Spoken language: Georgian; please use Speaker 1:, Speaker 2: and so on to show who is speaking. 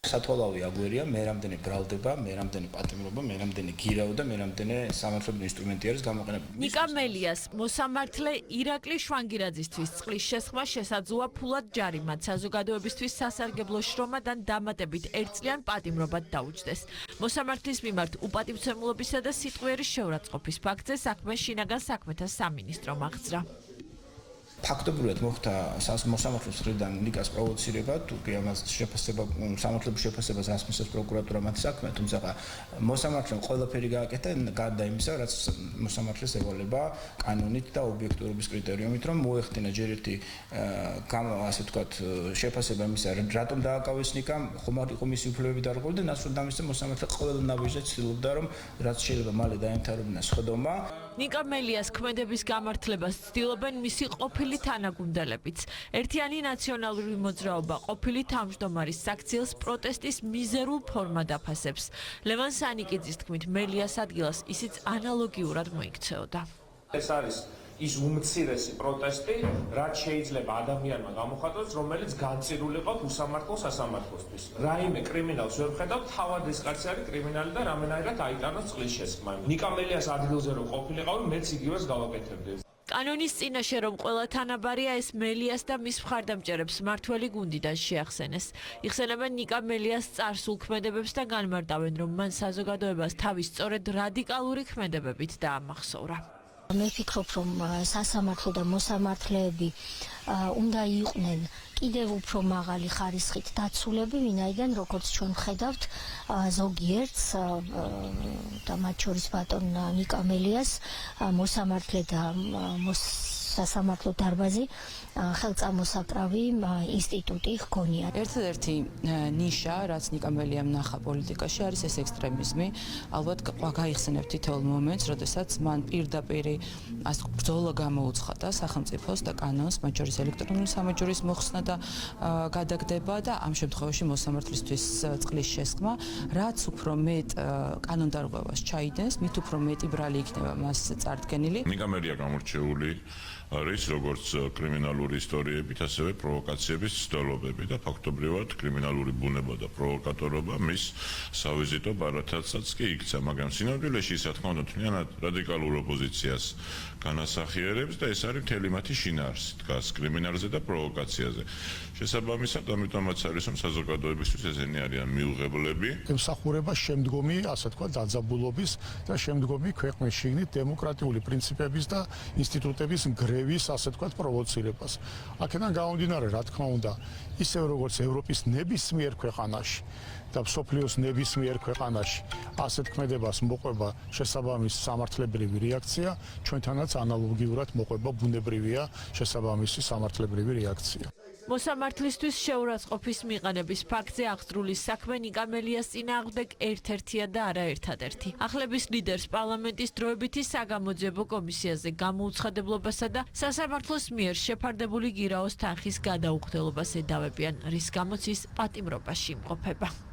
Speaker 1: სათვალავი აგვერია, მე რამდენი ბრალდება, მე რამდენი პატიმრობა, მე რამდენი გირავ და მე რამდენი სამართლებრივი ინსტრუმენტი არის გამოყენებული.
Speaker 2: ნიკა მელიას მოსამართლე ირაკლი შვანგირაძისთვის წყლის შესხმა შესაძლოა ფულად ჯარიმად, საზოგადოებისთვის სასარგებლო შრომად ან დამატებით 1 წლიან პატიმრობად დაუჯდეს. მოსამართლის მიმართ უპატივცემულობისა და სიტყვიერი შეურაცხყოფის ფაქტზე საქმე შინაგან საქმეთა სამინისტრომ აღძრა.
Speaker 1: ფაქტობრივად მოხდა მოსამართლეს მხრიდან ნიკას პროვოცირება, თუ კი ამას შეფასება სამართლებრივ შეფასებას ასმისას პროკურატურა მათ საქმე, თუმცა მოსამართლემ ყველაფერი გააკეთა გარდა იმისა, რაც მოსამართლეს ევალება კანონით და ობიექტურობის კრიტერიუმით, რომ მოეხდინა ჯერ ერთი ასე ვთქვათ შეფასება იმისა, რატომ დააკავეს ნიკამ, ხომ არ იყო მისი უფლებები დარღვეული და ნაცვლად მოსამართლე ყველა ნაბიჯზე ცდილობდა, რომ რაც შეიძლება მალე დაემთავრებინა სხდომა.
Speaker 2: ნიკა მელიას ქმედების გამართლებას ცდილობენ მისი ყოფილი თანაგუნდელებიც. ერთიანი ნაციონალური მოძრაობა ყოფილი თავმჯდომარის საქციელს პროტესტის მიზერულ ფორმად აფასებს. ლევან სანიკიძის თქმით, მელიას ადგილას ისიც ანალოგიურად მოიქცეოდა.
Speaker 3: ეს არის ის უმცირესი პროტესტი, რაც შეიძლება ადამიანმა გამოხატოს, რომელიც განწირული ყავს უსამართლო სასამართლოსთვის. რაიმე კრიმინალს ვერ ვხედავ, თავად ეს კაცი არის კრიმინალი და რამენაირად აიტანოს წყლის შესხმა. ნიკა მელიას ადგილზე რომ ყოფილიყავი, მეც იგივეს გავაკეთებდი.
Speaker 2: კანონის წინაშე რომ ყველა თანაბარია, ეს მელიას და მის მხარდამჭერებს მმართველი გუნდიდან შეახსენეს. იხსენებენ ნიკა მელიას წარსულ ქმედებებს და განმარტავენ, რომ მან საზოგადოებას თავის სწორედ რადიკალური ქმედებებით დაამახსოვრა.
Speaker 4: მე ვფიქრობ, რომ სასამართლო და მოსამართლეები უნდა იყვნენ კიდევ უფრო მაღალი ხარისხით დაცულები, ვინაიდან როგორც ჩვენ ვხედავთ, ზოგიერთს და მათ შორის ბატონ ნიკა მელიას მოსამართლე და სასამართლო დარბაზი ხელწამოსაკრავი ინსტიტუტი ჰქონია.
Speaker 5: ერთადერთი ნიშა, რაც ნიკა მელიამ ნახა პოლიტიკაში, არის ეს ექსტრემიზმი. ალბათ გაიხსენებთ თითოეულ მომენტს, როდესაც მან პირდაპირ ბრძოლა გამოუცხადა სახელმწიფოს და კანონს, მათ შორის ელექტრონული სამაჯურის მოხსნა და გადაგდება და ამ შემთხვევაში მოსამართლისთვის წყლის შესხმა, რაც უფრო მეტ კანონდარღვევას ჩაიდენს, მით უფრო მეტი ბრალი იქნება მას წარდგენილი.
Speaker 6: ნიკა მელია გამორჩეული არის როგორც კრიმინალური ისტორიებით, ასევე პროვოკაციების ცდელობები და ფაქტობრივად კრიმინალური ბუნება და პროვოკატორობა მის სავიზიტო ბარათაცაც კი იქცა, მაგრამ სინამდვილეში ის რა თქმა უნდა თლიანად რადიკალურ ოპოზიციას განასახიერებს და ეს არის მთელი მათი შინაარსი დგას კრიმინალზე და პროვოკაციაზე. შესაბამისად, ამიტომაც არის რომ საზოგადოებისთვის ესენი არიან მიუღებლები.
Speaker 7: ემსახურება შემდგომი, ასე ვთქვათ, დაძაბულობის და შემდგომი ქვეყნის შიგნით დემოკრატიული პრინციპების და ინსტიტუტების გრევის, ასე ვთქვათ, პროვოცირებას. აქედან გამომდინარე, რა თქმა უნდა, ისევ როგორც ევროპის ნებისმიერ ქვეყანაში და მსოფლიოს ნებისმიერ ქვეყანაში ასეთ ქმედებას მოყვება შესაბამისი სამართლებრივი რეაქცია, ჩვენთანაც ანალოგიურად მოყვება ბუნებრივია შესაბამისი სამართლებრივი რეაქცია.
Speaker 2: მოსამართლისთვის შეურაცხყოფის მიყენების ფაქტზე აღძრული საქმე ნიკა მელიას წინააღმდეგ ერთ-ერთია და არა ერთადერთი. ახლების ლიდერს პარლამენტის დროებითი საგამოძიებო კომისიაზე გამოუცხადებლობასა და სასამართლოს მიერ შეფარდებული გირაოს თანხის გადაუხდელობას ედავებიან, რის გამოც ის პატიმრობაში იმყოფება.